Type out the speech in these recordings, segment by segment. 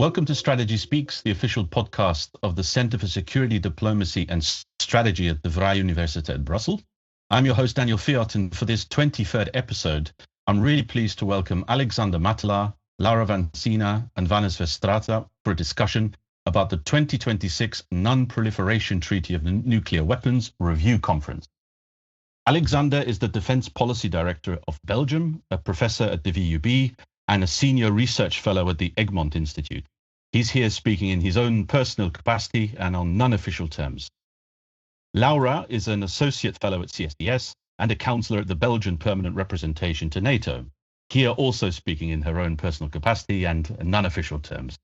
Welcome to Strategy Speaks, the official podcast of the Center for Security, Diplomacy and Strategy at the Vrije Universiteit Brussels. I'm your host, Daniel Fiott, and for this 23rd episode, I'm really pleased to welcome Alexander Mattelaer, Vansina and Wannes Verstraete for a discussion about the 2026 Non-Proliferation Treaty of the Nuclear Weapons Review Conference. Alexander is the Defense Policy Director of Belgium, a professor at the VUB, and a senior research fellow at the Egmont Institute. He's here speaking in his own personal capacity and on non-official terms. Laura is an associate fellow at CSDS and a counselor at the Belgian Permanent Representation to NATO, here also speaking in her own personal capacity and non-official terms.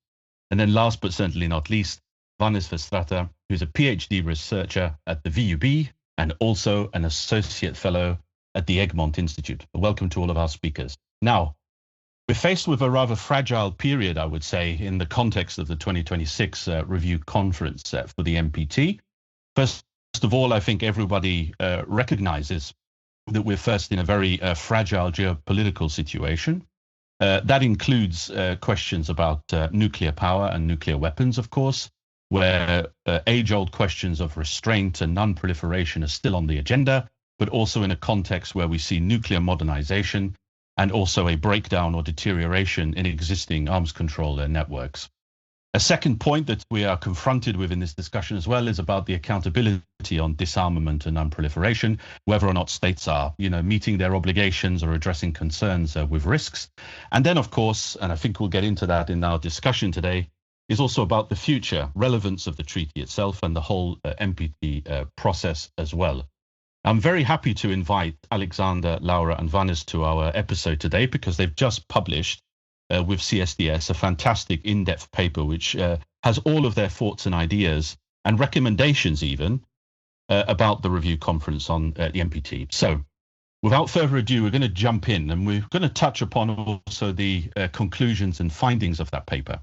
And then last but certainly not least, Wannes Verstraete, who's a PhD researcher at the VUB and also an associate fellow at the Egmont Institute. Welcome to all of our speakers. Now, we're faced with a rather fragile period, I would say, in the context of the 2026 review conference for the NPT. First of all, I think everybody recognizes that we're first in a very fragile geopolitical situation. That includes questions about nuclear power and nuclear weapons, of course, where age-old questions of restraint and non-proliferation are still on the agenda, but also in a context where we see nuclear modernization and also a breakdown or deterioration in existing arms control networks. A second point that we are confronted with in this discussion as well is about the accountability on disarmament and non-proliferation, whether or not states are, meeting their obligations or addressing concerns with risks. And then, of course, and I think we'll get into that in our discussion today, is also about the future relevance of the treaty itself and the whole NPT process as well. I'm very happy to invite Alexander, Laura, and Wannes to our episode today because they've just published with CSDS a fantastic in-depth paper which has all of their thoughts and ideas and recommendations even about the review conference on the NPT. So without further ado, we're going to jump in and we're going to touch upon also the conclusions and findings of that paper.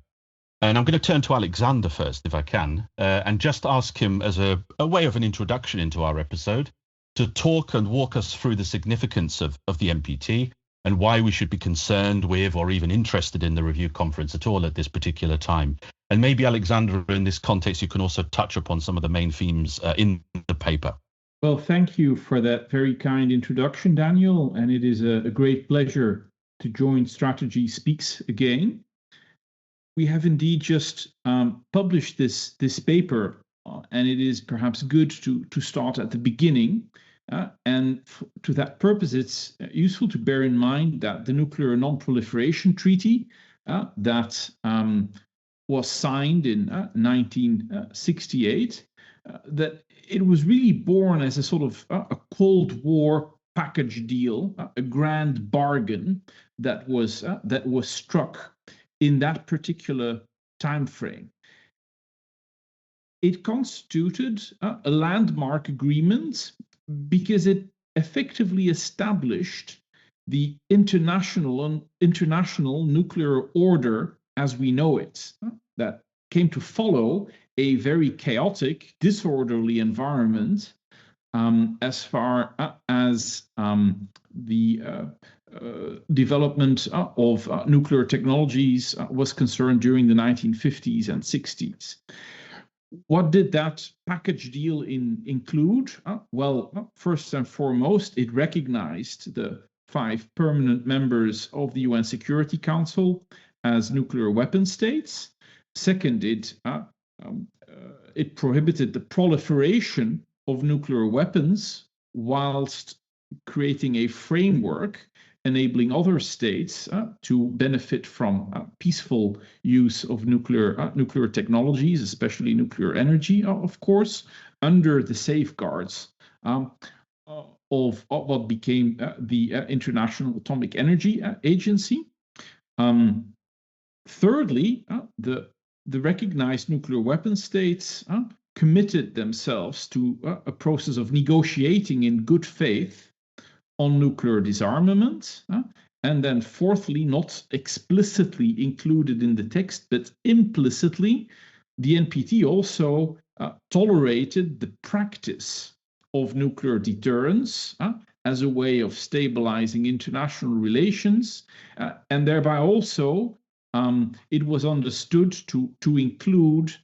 And I'm going to turn to Alexander first, if I can, and just ask him as a way of an introduction into our episode to talk and walk us through the significance of the NPT and why we should be concerned with or even interested in the review conference at all at this particular time. And maybe, Alexander, in this context, you can also touch upon some of the main themes in the paper. Well, thank you for that very kind introduction, Daniel. And it is a great pleasure to join Strategy Speaks again. We have indeed just published this paper, and it is perhaps good to start at the beginning. To that purpose, it's useful to bear in mind that the Nuclear Non-Proliferation Treaty that was signed in 1968, that it was really born as a sort of a Cold War package deal, a grand bargain that was struck in that particular time frame. It constituted a landmark agreement because it effectively established the international nuclear order as we know it, that came to follow a very chaotic, disorderly environment as far as the development of nuclear technologies was concerned during the 1950s and 60s. What did that package deal include? Well, first and foremost, it recognized the 5 permanent members of the UN Security Council as nuclear weapon states. Second, it prohibited the proliferation of nuclear weapons whilst creating a framework enabling other states to benefit from peaceful use of nuclear technologies, especially nuclear energy, of course, under the safeguards of what became the International Atomic Energy Agency. Thirdly, the recognized nuclear weapon states committed themselves to a process of negotiating in good faith on nuclear disarmament. And then fourthly, not explicitly included in the text, but implicitly, the NPT also tolerated the practice of nuclear deterrence as a way of stabilizing international relations, and thereby also it was understood to include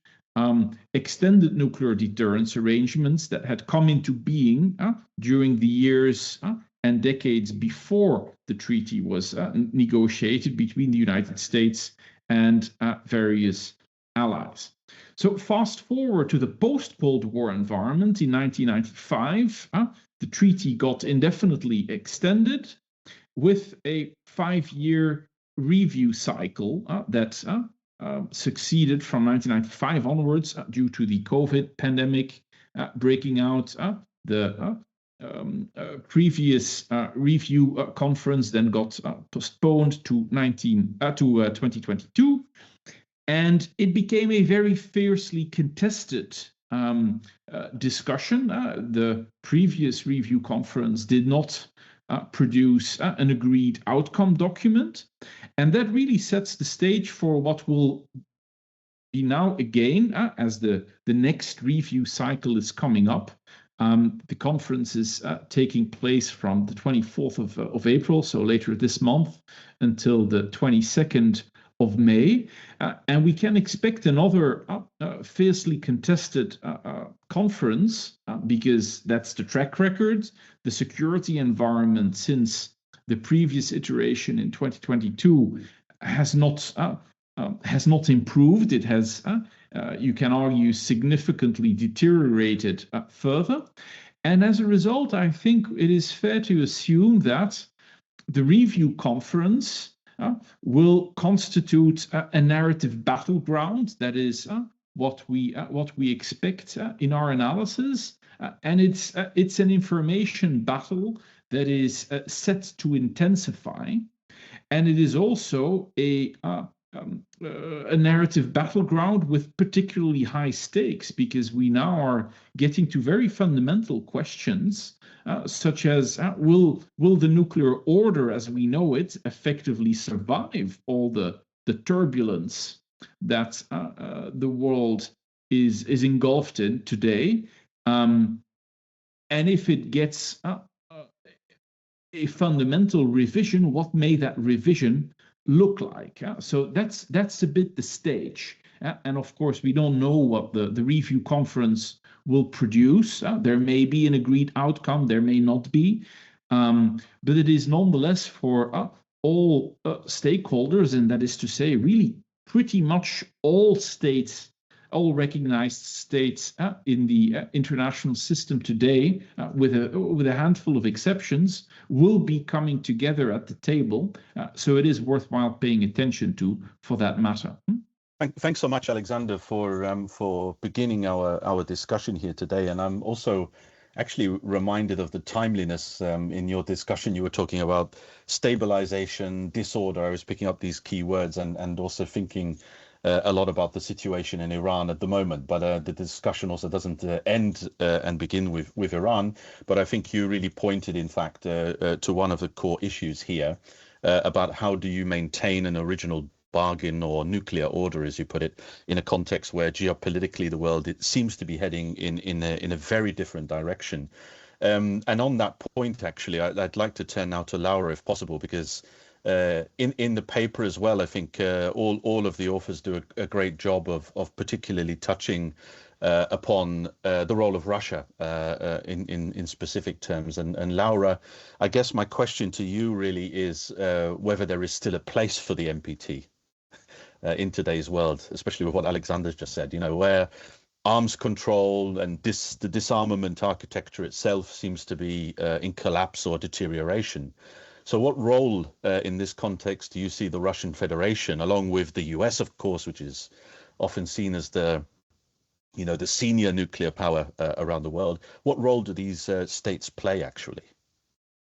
extended nuclear deterrence arrangements that had come into being during the years and decades before the treaty was negotiated between the United States and various allies. So fast forward to the post-Cold War environment in 1995, the treaty got indefinitely extended with a 5-year review cycle that succeeded from 1995 onwards due to the COVID pandemic breaking out. The previous review conference then got postponed to 2022, and it became a very fiercely contested discussion. The previous review conference did not produce an agreed outcome document, and that really sets the stage for what will be now again as the next review cycle is coming up. The conference is taking place from the 24th of April, so later this month, until the 22nd of May, and we can expect another fiercely contested conference because that's the track record. The security environment since the previous iteration in 2022 has not improved. It has, you can argue, significantly deteriorated further. And as a result, I think it is fair to assume that the review conference will constitute a narrative battleground. That is what we expect in our analysis, and it's an information battle that is set to intensify, and it is also a narrative battleground with particularly high stakes, because we now are getting to very fundamental questions, such as will the nuclear order as we know it effectively survive all the turbulence that the world is engulfed in today, and if it gets a fundamental revision, what may that revision look like? So that's a bit the stage. And of course, we don't know what the review conference will produce. There may be an agreed outcome, there may not be. But it is nonetheless for all stakeholders, and that is to say, really pretty much all states, all recognized states in the international system today, with a handful of exceptions, will be coming together at the table. So it is worthwhile paying attention to for that matter. Thanks so much, Alexander, for beginning our discussion here today. And I'm also actually reminded of the timeliness in your discussion. You were talking about stabilization, disorder. I was picking up these key words and also thinking a lot about the situation in Iran at the moment, but the discussion also doesn't end and begin with Iran. But I think you really pointed, in fact, to one of the core issues here about how do you maintain an original bargain or nuclear order, as you put it, in a context where geopolitically the world it seems to be heading in a very different direction. And on that point, actually, I'd like to turn now to Laura, if possible, because in the paper as well, I think all of the authors do a great job of particularly touching upon the role of Russia in specific terms. And Laura, I guess my question to you really is whether there is still a place for the NPT in today's world, especially with what Alexander's just said, you know, where arms control and the disarmament architecture itself seems to be in collapse or deterioration. So what role in this context do you see the Russian Federation, along with the US, of course, which is often seen as the senior nuclear power around the world? What role do these states play, actually?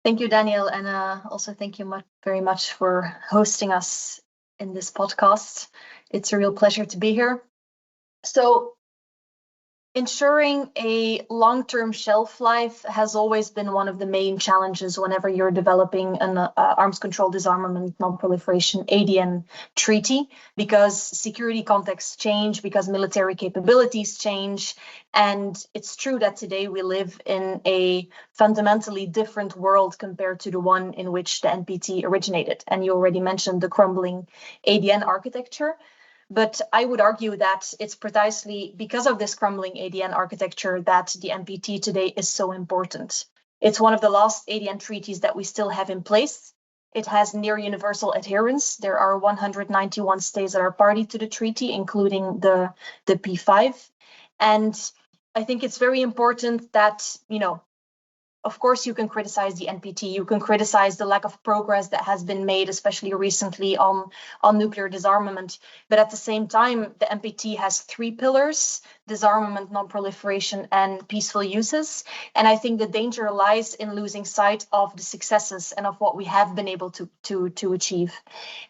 Thank you, Daniel, and also thank you very much for hosting us in this podcast. It's a real pleasure to be here. So ensuring a long-term shelf life has always been one of the main challenges whenever you're developing an arms control, disarmament, non-proliferation ADN treaty, because security contexts change, because military capabilities change. And it's true that today we live in a fundamentally different world compared to the one in which the NPT originated. And you already mentioned the crumbling ADN architecture. But I would argue that it's precisely because of this crumbling ADN architecture that the NPT today is so important. It's one of the last ADN treaties that we still have in place. It has near universal adherence. There are 191 states that are party to the treaty, including the P5. And I think it's very important that, of course, you can criticize the NPT, you can criticize the lack of progress that has been made, especially recently on nuclear disarmament. But at the same time, the NPT has 3 pillars: disarmament, non-proliferation, and peaceful uses. And I think the danger lies in losing sight of the successes and of what we have been able to achieve.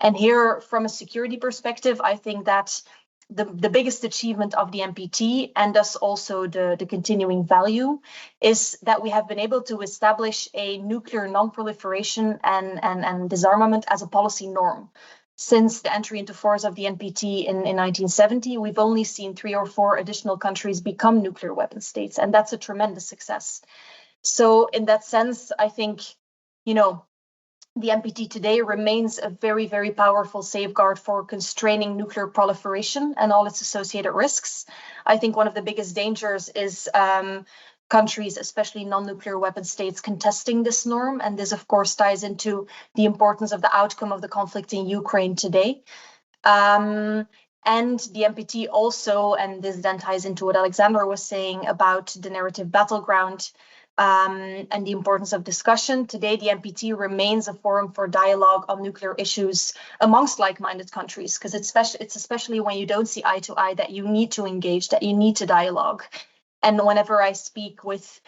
And here, from a security perspective, I think that the biggest achievement of the NPT, and thus also the continuing value, is that we have been able to establish a nuclear non-proliferation and disarmament as a policy norm. Since the entry into force of the NPT in 1970, we've only seen 3 or 4 additional countries become nuclear weapon states, and that's a tremendous success. So in that sense, I think, the NPT today remains a very, very powerful safeguard for constraining nuclear proliferation and all its associated risks. I think one of the biggest dangers is countries, especially non-nuclear weapon states, contesting this norm. And this, of course, ties into the importance of the outcome of the conflict in Ukraine today. And the NPT also, and this then ties into what Alexander was saying about the narrative battleground, and the importance of discussion. Today, the NPT remains a forum for dialogue on nuclear issues amongst like-minded countries, because it's especially when you don't see eye to eye that you need to engage, that you need to dialogue. And whenever I speak with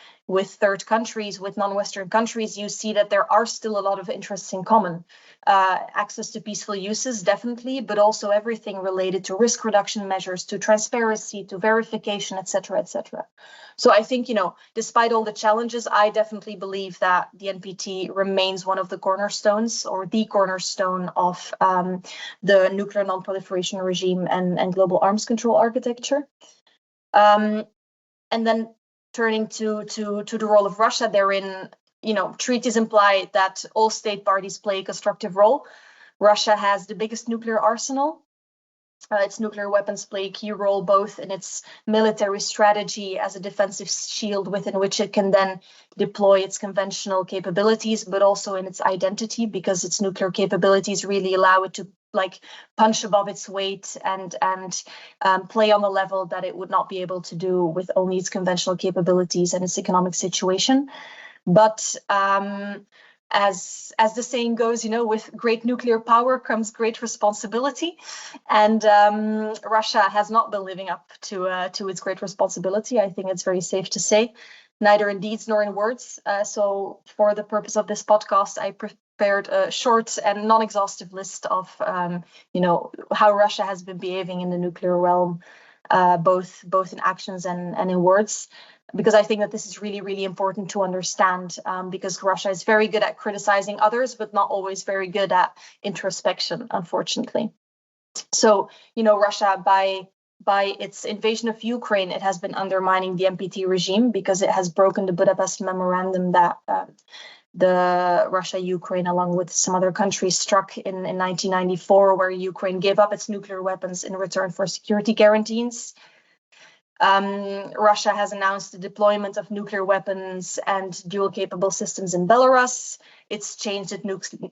third countries, with non-Western countries, you see that there are still a lot of interests in common. Access to peaceful uses, definitely, but also everything related to risk reduction measures, to transparency, to verification, etc., etc. So I think, despite all the challenges, I definitely believe that the NPT remains one of the cornerstones, or the cornerstone of the nuclear non-proliferation regime and global arms control architecture. And then turning to the role of Russia therein, treaties imply that all state parties play a constructive role. Russia has the biggest nuclear arsenal. Its nuclear weapons play a key role both in its military strategy as a defensive shield within which it can then deploy its conventional capabilities, but also in its identity, because its nuclear capabilities really allow it to punch above its weight and play on a level that it would not be able to do with only its conventional capabilities and its economic situation. But as the saying goes, with great nuclear power comes great responsibility, and Russia has not been living up to its great responsibility. I think it's very safe to say, neither in deeds nor in words. So for the purpose of this podcast, I prepared a short and non-exhaustive list of how Russia has been behaving in the nuclear realm, both in actions and in words, because I think that this is really, really important to understand, because Russia is very good at criticizing others, but not always very good at introspection, unfortunately. So, Russia, by its invasion of Ukraine, it has been undermining the NPT regime, because it has broken the Budapest Memorandum that the Russia-Ukraine, along with some other countries, struck in 1994, where Ukraine gave up its nuclear weapons in return for security guarantees. Russia has announced the deployment of nuclear weapons and dual-capable systems in Belarus. It's changed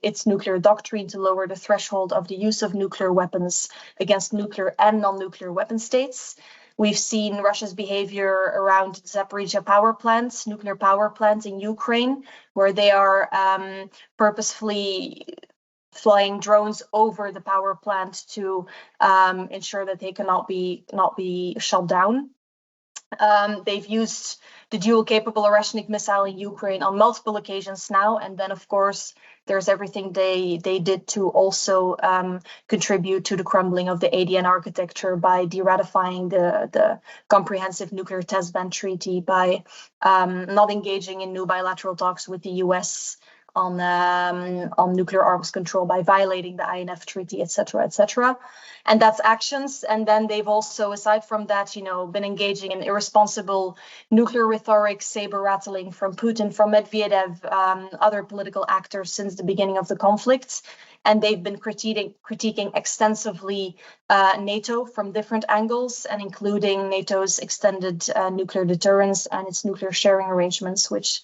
its nuclear doctrine to lower the threshold of the use of nuclear weapons against nuclear and non-nuclear weapon states. We've seen Russia's behavior around the Zaporizhzhia power plants, nuclear power plants in Ukraine, where they are purposefully flying drones over the power plant to ensure that they cannot be shut down. They've used the dual-capable Oreshnik missile in Ukraine on multiple occasions now. And then, of course, there's everything they did to also contribute to the crumbling of the ADN architecture by de-ratifying the Comprehensive Nuclear Test Ban Treaty, by not engaging in new bilateral talks with the US on nuclear arms control, by violating the INF Treaty, etc., etc. And that's actions. And then they've also, aside from that, been engaging in irresponsible nuclear rhetoric, saber rattling from Putin, from Medvedev, other political actors since the beginning of the conflict. And they've been critiquing extensively NATO from different angles, and including NATO's extended nuclear deterrence and its nuclear sharing arrangements, which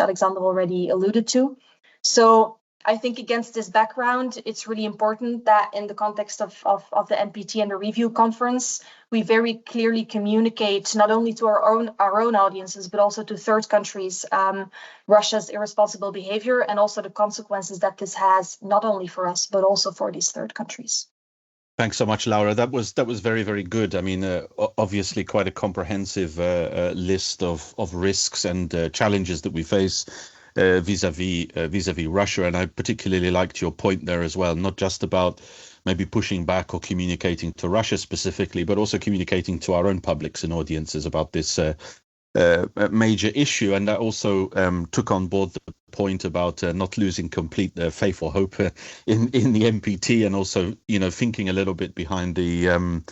Alexander already alluded to. So I think against this background, it's really important that in the context of the NPT and the review conference, we very clearly communicate not only to our own audiences, but also to third countries, Russia's irresponsible behavior and also the consequences that this has, not only for us, but also for these third countries. Thanks so much, Laura. That was very, very good. I mean, obviously quite a comprehensive list of risks and challenges that we face vis-a-vis Russia. And I particularly liked your point there as well, not just about maybe pushing back or communicating to Russia specifically, but also communicating to our own publics and audiences about this major issue. And I also took on board the point about not losing complete faith or hope in the NPT, and also, thinking a little bit behind the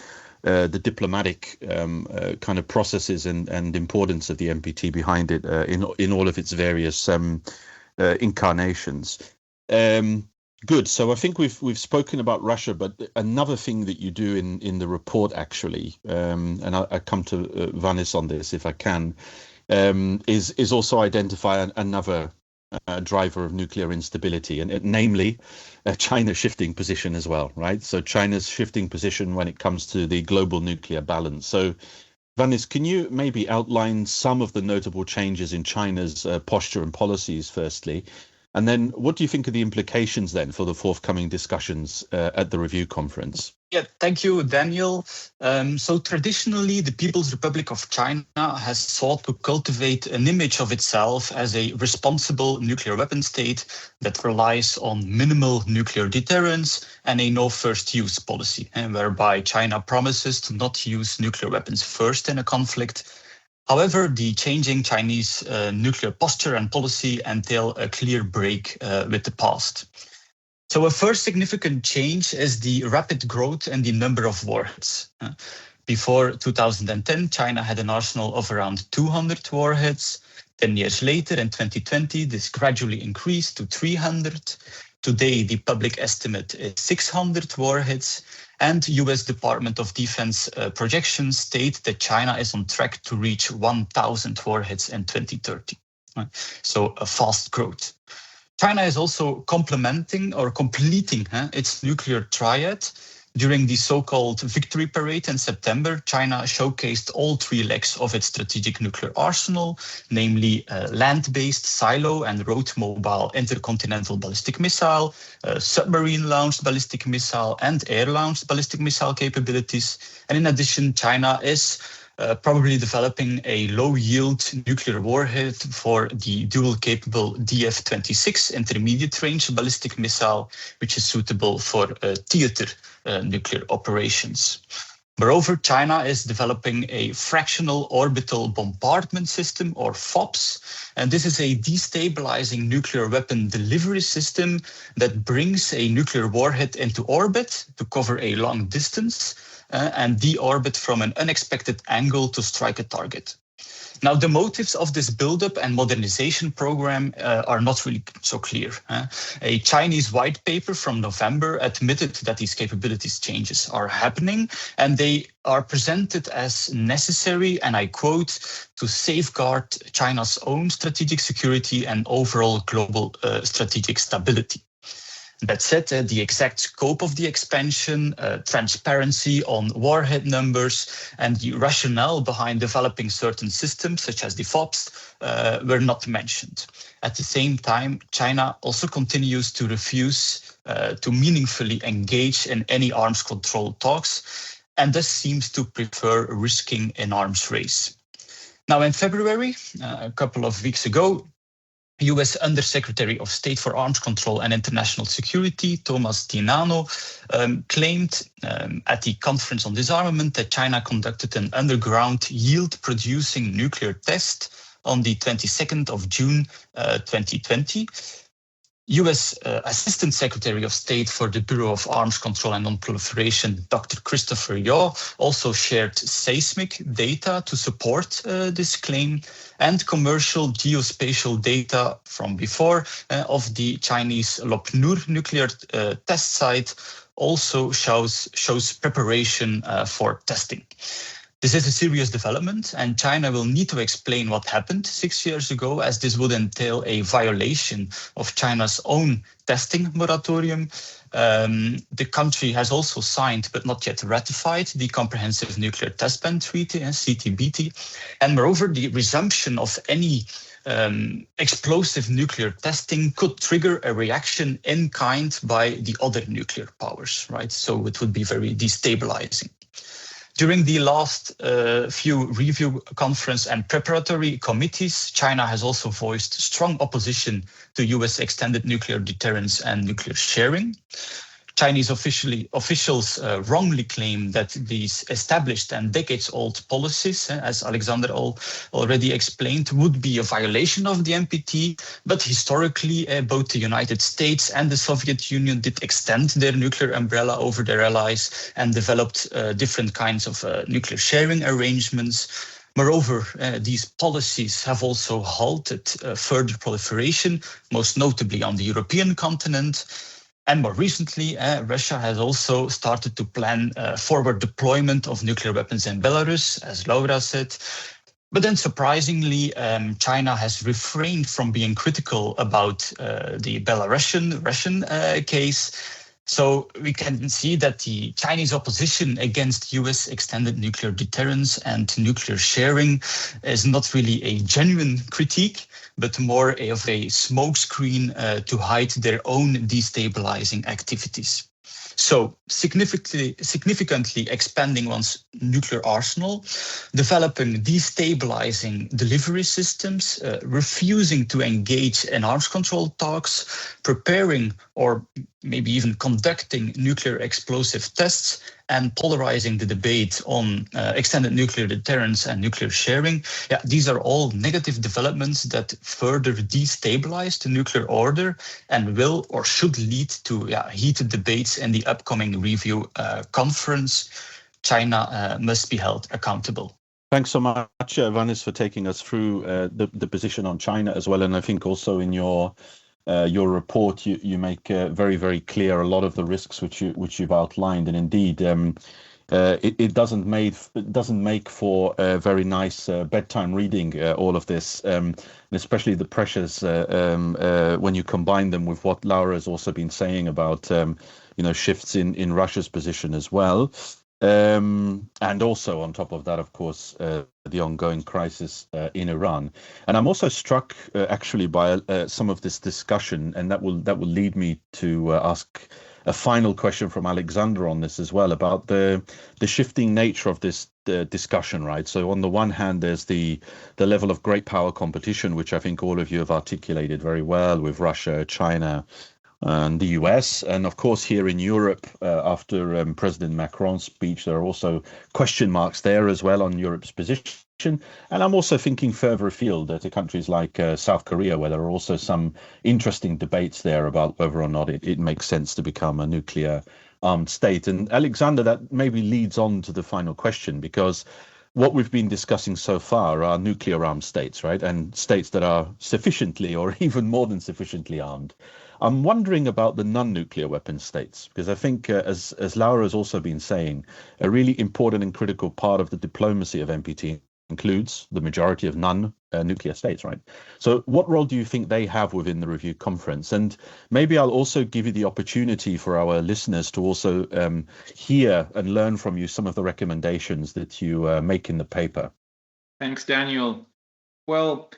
diplomatic kind of processes and importance of the NPT behind it in all of its various incarnations. Good. So I think we've spoken about Russia, but another thing that you do in the report, actually, and I come to Wannes on this if I can, is also identify another driver of nuclear instability, and namely China's shifting position as well, right? So China's shifting position when it comes to the global nuclear balance. So Wannes, can you maybe outline some of the notable changes in China's posture and policies firstly? And then what do you think of the implications then for the forthcoming discussions at the review conference? Yeah, thank you, Daniel. So traditionally, the People's Republic of China has sought to cultivate an image of itself as a responsible nuclear weapon state that relies on minimal nuclear deterrence and a no first use policy, and whereby China promises to not use nuclear weapons first in a conflict. However, the changing Chinese nuclear posture and policy entail a clear break with the past. So a first significant change is the rapid growth and the number of warheads. Before 2010, China had an arsenal of around 200 warheads. 10 years later, in 2020, this gradually increased to 300. Today, the public estimate is 600 warheads. And US Department of Defense projections state that China is on track to reach 1,000 warheads in 2030. So a fast growth. China is also completing its nuclear triad. During the so-called Victory Parade in September, China showcased all three legs of its strategic nuclear arsenal, namely land-based silo and road-mobile intercontinental ballistic missile, submarine-launched ballistic missile, and air-launched ballistic missile capabilities. And in addition, China is probably developing a low-yield nuclear warhead for the dual-capable DF-26 intermediate-range ballistic missile, which is suitable for theater nuclear operations. Moreover, China is developing a fractional orbital bombardment system, or FOBS, and this is a destabilizing nuclear weapon delivery system that brings a nuclear warhead into orbit to cover a long distance and deorbit from an unexpected angle to strike a target. Now, the motives of this buildup and modernization program are not really so clear. A Chinese white paper from November admitted that these capabilities changes are happening, and they are presented as necessary, and I quote, to safeguard China's own strategic security and overall global strategic stability. That said, the exact scope of the expansion, transparency on warhead numbers, and the rationale behind developing certain systems, such as the FOBS, were not mentioned. At the same time, China also continues to refuse to meaningfully engage in any arms control talks, and thus seems to prefer risking an arms race. Now, in February, a couple of weeks ago, U.S. Undersecretary of State for Arms Control and International Security, Thomas Tinano, claimed at the Conference on Disarmament that China conducted an underground yield-producing nuclear test on the 22nd of June 2020. U.S. Assistant Secretary of State for the Bureau of Arms Control and Non-Proliferation, Dr. Christopher Fiott, also shared seismic data to support this claim, and commercial geospatial data from before of the Chinese Lopnur nuclear test site also shows preparation for testing. This is a serious development, and China will need to explain what happened 6 years ago, as this would entail a violation of China's own testing moratorium. The country has also signed, but not yet ratified, the Comprehensive Nuclear Test Ban Treaty, CTBT. And moreover, the resumption of any explosive nuclear testing could trigger a reaction in kind by the other nuclear powers, right? So it would be very destabilizing. During the last few review conference and preparatory committees, China has also voiced strong opposition to US extended nuclear deterrence and nuclear sharing. Chinese officials wrongly claim that these established and decades-old policies, as Alexander already explained, would be a violation of the NPT. But historically, both the United States and the Soviet Union did extend their nuclear umbrella over their allies and developed different kinds of nuclear sharing arrangements. Moreover, these policies have also halted further proliferation, most notably on the European continent. And more recently, Russia has also started to plan forward deployment of nuclear weapons in Belarus, as Laura said. But then surprisingly, China has refrained from being critical about the Belarusian-Russian case. So we can see that the Chinese opposition against US extended nuclear deterrence and nuclear sharing is not really a genuine critique, but more of a smokescreen to hide their own destabilizing activities. So significantly expanding one's nuclear arsenal, developing destabilizing delivery systems, refusing to engage in arms control talks, preparing or maybe even conducting nuclear explosive tests, and polarizing the debate on extended nuclear deterrence and nuclear sharing. Yeah, these are all negative developments that further destabilize the nuclear order and will or should lead to heated debates in the upcoming review conference. China must be held accountable. Thanks so much, Wannes, for taking us through the position on China as well. And I think also in your report, you make very, very clear a lot of the risks which you've outlined, and indeed, it doesn't make for a very nice bedtime reading. All of this, and especially the pressures when you combine them with what Laura has also been saying about shifts in Russia's position as well. And also on top of that, of course, the ongoing crisis in Iran. And I'm also struck actually by some of this discussion, and that will lead me to ask a final question from Alexander on this as well, about the shifting nature of this discussion, right? So on the one hand, there's the level of great power competition, which I think all of you have articulated very well, with Russia, China, and the US. And of course, here in Europe, after President Macron's speech, there are also question marks there as well on Europe's position. And I'm also thinking further afield to countries like South Korea, where there are also some interesting debates there about whether or not it makes sense to become a nuclear armed state. And Alexander, that maybe leads on to the final question, because what we've been discussing so far are nuclear armed states, right? And states that are sufficiently or even more than sufficiently armed. I'm wondering about the non-nuclear weapon states, because I think, as Laura has also been saying, a really important and critical part of the diplomacy of NPT includes the majority of non-nuclear states, right? So what role do you think they have within the review conference? And maybe I'll also give you the opportunity for our listeners to also hear and learn from you some of the recommendations that you make in the paper. Thanks, Daniel. Well,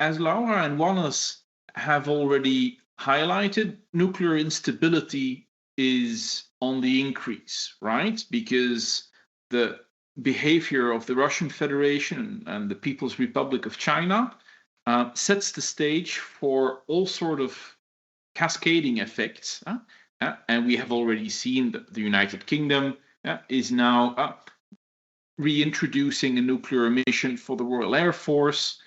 as Laura and Wannes have already highlighted, nuclear instability is on the increase, right? Because the behavior of the Russian Federation and the People's Republic of China sets the stage for all sort of cascading effects. And we have already seen that the United Kingdom is now reintroducing a nuclear mission for the Royal Air Force.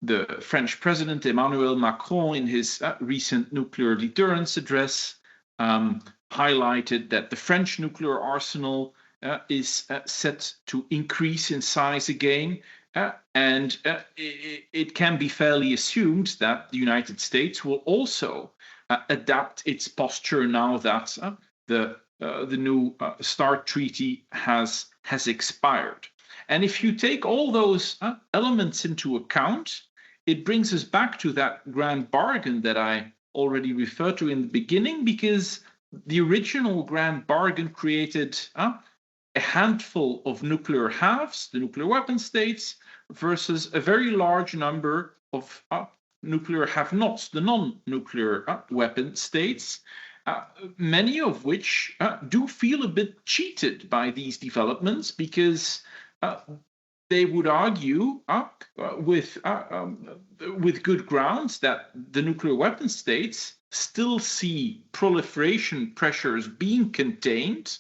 The French President Emmanuel Macron, in his recent nuclear deterrence address, highlighted that the French nuclear arsenal is set to increase in size again. And it can be fairly assumed that the United States will also adapt its posture now that the new START treaty has expired. And if you take all those elements into account, it brings us back to that grand bargain that I already referred to in the beginning, because the original grand bargain created a handful of nuclear halves, the nuclear weapon states, versus a very large number of nuclear have-nots, the non-nuclear weapon states, many of which do feel a bit cheated by these developments, because they would argue with good grounds that the nuclear weapon states still see proliferation pressures being contained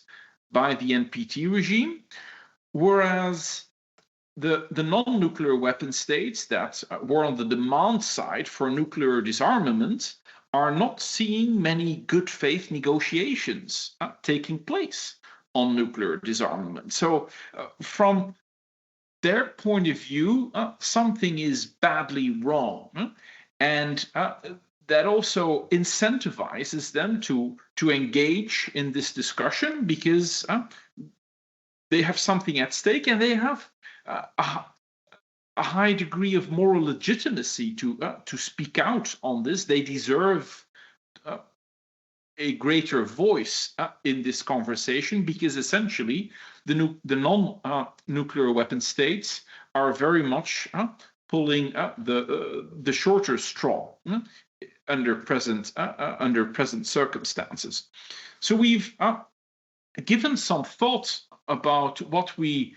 by the NPT regime, whereas the non-nuclear weapon states that were on the demand side for nuclear disarmament are not seeing many good faith negotiations taking place on nuclear disarmament. So from their point of view, something is badly wrong. And that also incentivizes them to engage in this discussion, because they have something at stake, and they have a high degree of moral legitimacy to speak out on this. They deserve a greater voice in this conversation, because essentially the non-nuclear weapon states are very much pulling the shorter straw under present circumstances. So we've given some thought about what we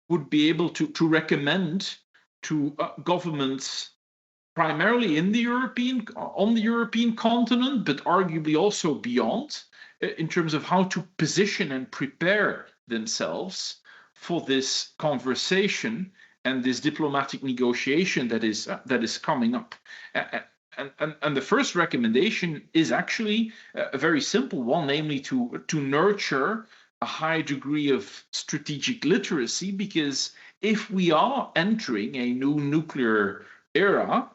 would be able to recommend to governments, primarily on the European continent, but arguably also beyond, in terms of how to position and prepare themselves for this conversation and this diplomatic negotiation that is coming up. And the first recommendation is actually a very simple one, namely to nurture a high degree of strategic literacy, because if we are entering a new nuclear era,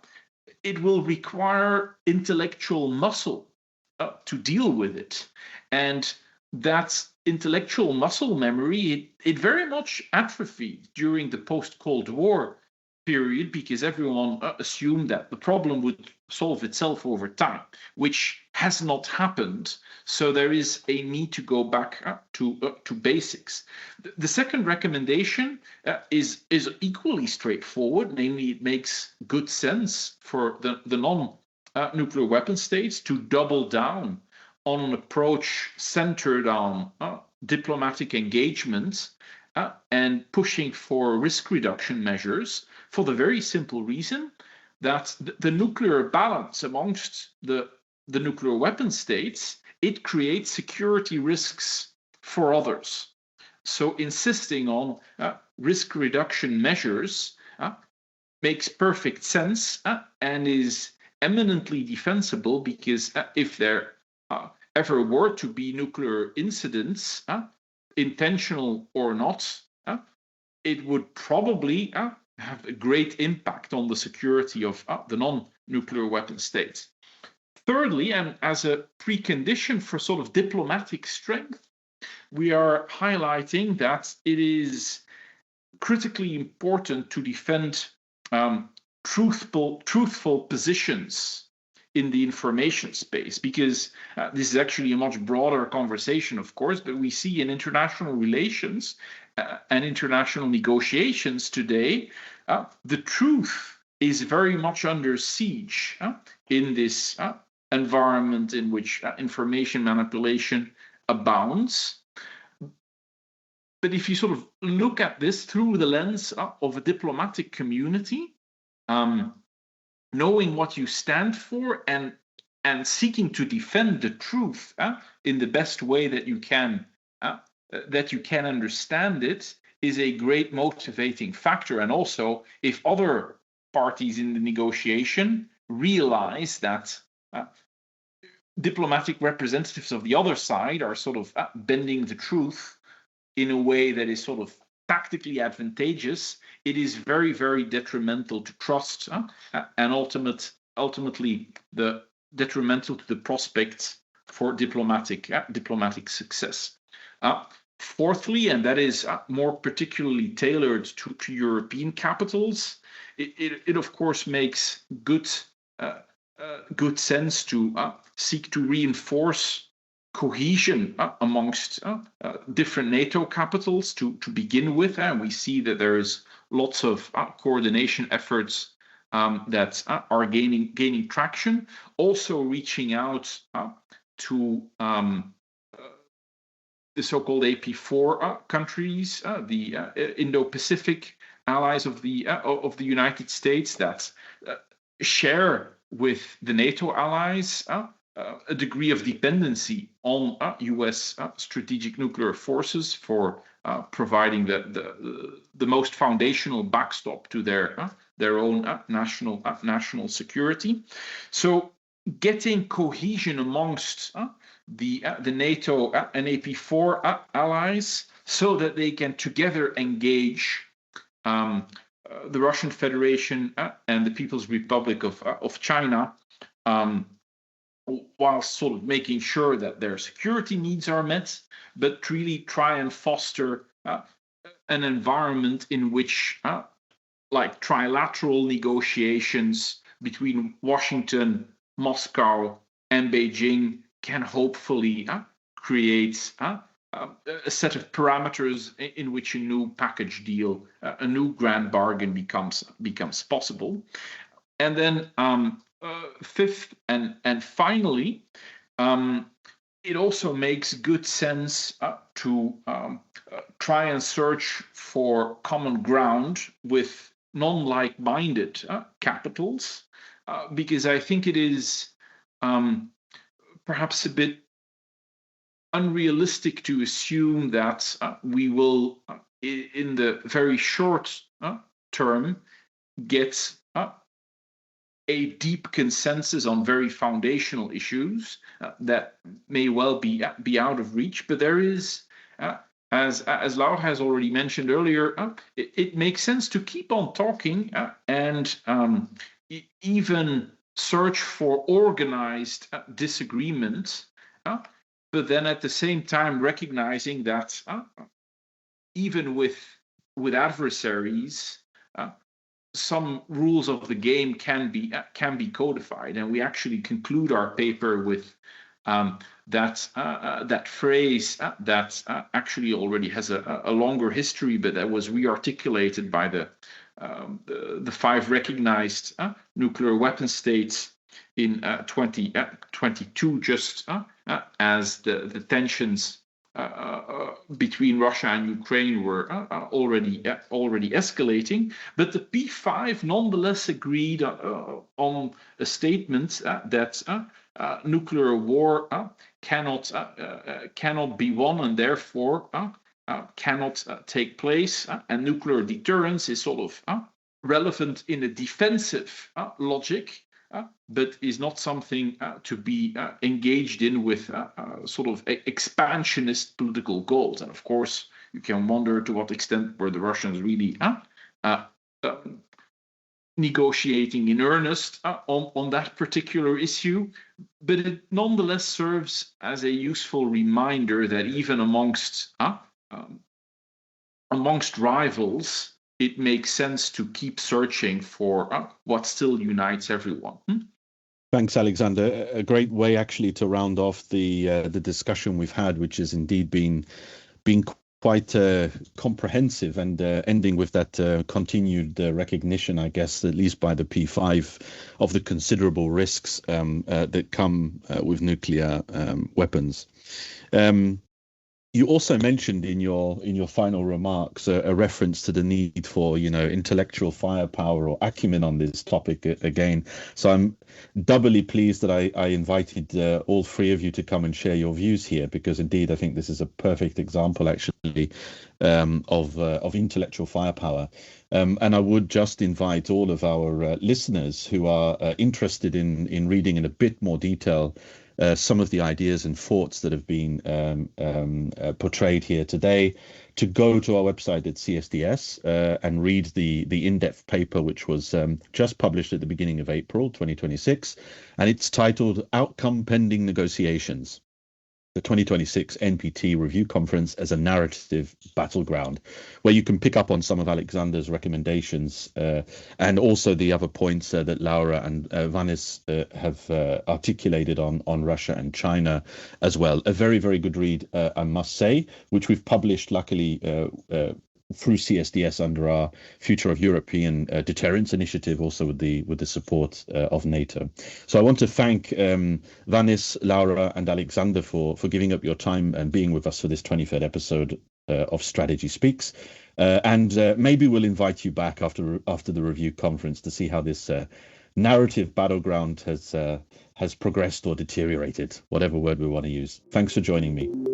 it will require intellectual muscle to deal with it. And that intellectual muscle memory, it very much atrophied during the post-Cold War period, because everyone assumed that the problem would solve itself over time, which has not happened. So there is a need to go back to basics. The second recommendation is equally straightforward, namely it makes good sense for the non-nuclear weapon states to double down on an approach centered on diplomatic engagement and pushing for risk reduction measures, for the very simple reason that the nuclear balance amongst the nuclear weapon states, it creates security risks for others. So insisting on risk reduction measures makes perfect sense and is eminently defensible, because if there ever were to be nuclear incidents, intentional or not, it would probably have a great impact on the security of the non-nuclear weapon states. Thirdly, and as a precondition for sort of diplomatic strength, we are highlighting that it is critically important to defend truthful positions in the information space, because this is actually a much broader conversation, of course, but we see in international relations and international negotiations today, the truth is very much under siege in this environment in which information manipulation abounds. but if you sort of look at this through the lens of a diplomatic community, knowing what you stand for and seeking to defend the truth in the best way that you can understand it is a great motivating factor. And also, if other parties in the negotiation realize that diplomatic representatives of the other side are sort of bending the truth in a way that is sort of tactically advantageous, it is very, very detrimental to trust and ultimately the detrimental to the prospects for diplomatic success. Fourthly, and that is more particularly tailored to European capitals, it of course makes good sense to seek to reinforce cohesion amongst different NATO capitals to begin with. And we see that there is lots of coordination efforts that are gaining traction. Also reaching out to the so-called AP4 countries, the Indo-Pacific allies of the United States that share with the NATO allies a degree of dependency on US strategic nuclear forces for providing the most foundational backstop to their own national security. So getting cohesion amongst the NATO and AP4 allies so that they can together engage the Russian Federation and the People's Republic of China, while sort of making sure that their security needs are met, but really try and foster an environment in which like trilateral negotiations between Washington, Moscow, and Beijing can hopefully create a set of parameters in which a new package deal, a new grand bargain becomes possible. And then fifth and finally, it also makes good sense to try and search for common ground with non-like-minded capitals, because I think it is perhaps a bit unrealistic to assume that we will, in the very short term, get a deep consensus on very foundational issues that may well be out of reach. But there is, as Laura has already mentioned earlier, it makes sense to keep on talking and even search for organized disagreement, but then at the same time recognizing that even with adversaries, some rules of the game can be codified. And we actually conclude our paper with that phrase that actually already has a longer history, but that was re-articulated by the 5 recognized nuclear weapon states in 2022, just as the tensions between Russia and Ukraine were already escalating. But the P5 nonetheless agreed on a statement that nuclear war cannot be won and therefore cannot take place, and nuclear deterrence is sort of relevant in a defensive logic, but is not something to be engaged in with sort of expansionist political goals. And of course, you can wonder to what extent were the Russians really negotiating in earnest on that particular issue. But it nonetheless serves as a useful reminder that even amongst rivals, it makes sense to keep searching for what still unites everyone. Thanks, Alexander. A great way actually to round off the discussion we've had, which has indeed been quite comprehensive, and ending with that continued recognition, I guess, at least by the P5, of the considerable risks that come with nuclear weapons. You also mentioned in your final remarks a reference to the need for intellectual firepower or acumen on this topic again. So I'm doubly pleased that I invited all three of you to come and share your views here, because indeed I think this is a perfect example actually of intellectual firepower. And I would just invite all of our listeners who are interested in reading in a bit more detail some of the ideas and thoughts that have been portrayed here today, to go to our website at CSDS and read the in-depth paper, which was just published at the beginning of April 2026, and it's titled "Outcome Pending Negotiations: The 2026 NPT Review Conference as a Narrative Battleground," where you can pick up on some of Alexander's recommendations and also the other points that Laura and Wannes have articulated on Russia and China as well. A very, very good read, I must say, which we've published luckily through CSDS under our Future of European Deterrence initiative, also with the support of NATO. So I want to thank Wannes, Laura, and Alexander for giving up your time and being with us for this 23rd episode of Strategy Speaks. And maybe we'll invite you back after the review conference to see how this narrative battleground has progressed or deteriorated, whatever word we want to use. Thanks for joining me.